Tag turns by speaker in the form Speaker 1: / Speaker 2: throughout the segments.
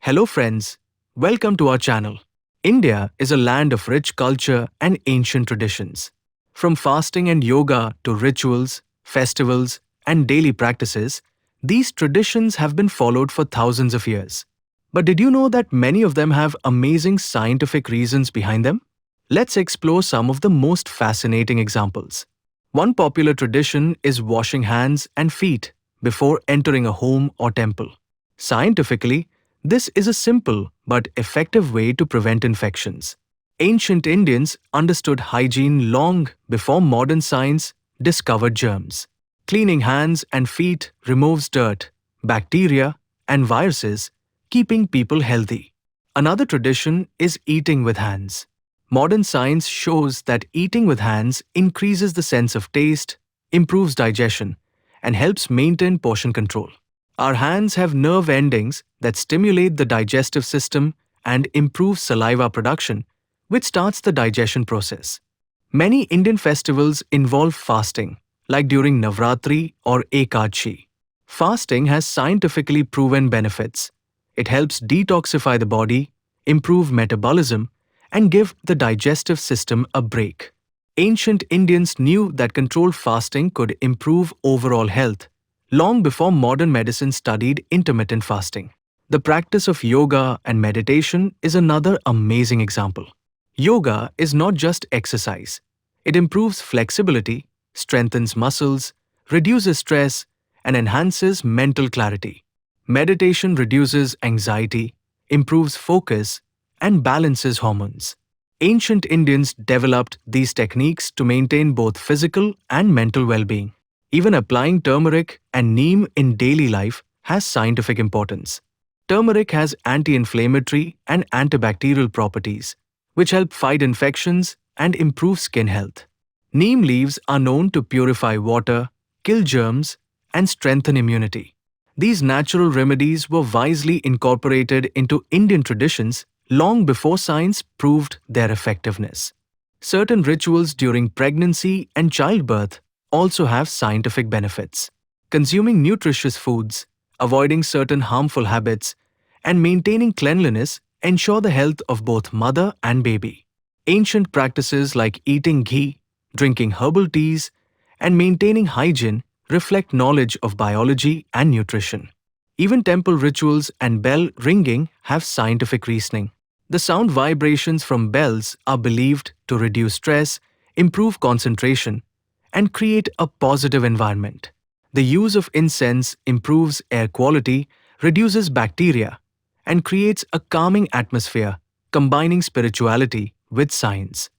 Speaker 1: Hello friends, welcome to our channel. India is a land of rich culture and ancient traditions. From fasting and yoga to rituals, festivals, and daily practices, these traditions have been followed for thousands of years. But did you know that many of them have amazing scientific reasons behind them? Let's explore some of the most fascinating examples. One popular tradition is washing hands and feet before entering a home or temple. Scientifically, this is a simple but effective way to prevent infections. Ancient Indians understood hygiene long before modern science discovered germs. Cleaning hands and feet removes dirt, bacteria, and viruses, keeping people healthy. Another tradition is eating with hands. Modern science shows that eating with hands increases the sense of taste, improves digestion, and helps maintain portion control. Our hands have nerve endings that stimulate the digestive system and improve saliva production, which starts the digestion process. Many Indian festivals involve fasting, like during Navratri or Ekadashi. Fasting has scientifically proven benefits. It helps detoxify the body, improve metabolism, and give the digestive system a break. Ancient Indians knew that controlled fasting could improve overall health, long before modern medicine studied intermittent fasting. The practice of yoga and meditation is another amazing example. Yoga is not just exercise. It improves flexibility, strengthens muscles, reduces stress, and enhances mental clarity. Meditation reduces anxiety, improves focus, and balances hormones. Ancient Indians developed these techniques to maintain both physical and mental well-being. Even applying turmeric and neem in daily life has scientific importance. Turmeric has anti-inflammatory and antibacterial properties, which help fight infections and improve skin health. Neem leaves are known to purify water, kill germs, and strengthen immunity. These natural remedies were wisely incorporated into Indian traditions long before science proved their effectiveness. Certain rituals during pregnancy and childbirth also have scientific benefits. Consuming nutritious foods, avoiding certain harmful habits, and maintaining cleanliness ensure the health of both mother and baby. Ancient practices like eating ghee, drinking herbal teas, and maintaining hygiene reflect knowledge of biology and nutrition. Even temple rituals and bell ringing have scientific reasoning. The sound vibrations from bells are believed to reduce stress, improve concentration, and create a positive environment. The use of incense improves air quality, reduces bacteria, and creates a calming atmosphere, combining spirituality with science.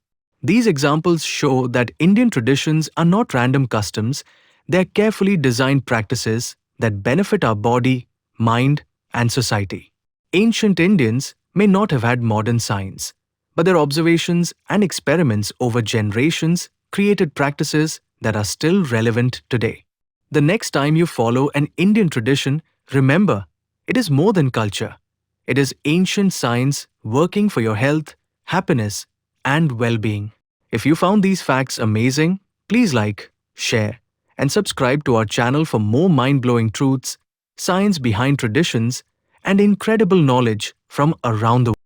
Speaker 1: These examples show that Indian traditions are not random customs, they are carefully designed practices that benefit our body, mind, and society. Ancient Indians may not have had modern science, but their observations and experiments over generations created practices that are still relevant today. The next time you follow an Indian tradition, remember, it is more than culture. It is ancient science working for your health, happiness, and well-being. If you found these facts amazing, please like, share, and subscribe to our channel for more mind-blowing truths, science behind traditions, and incredible knowledge from around the world.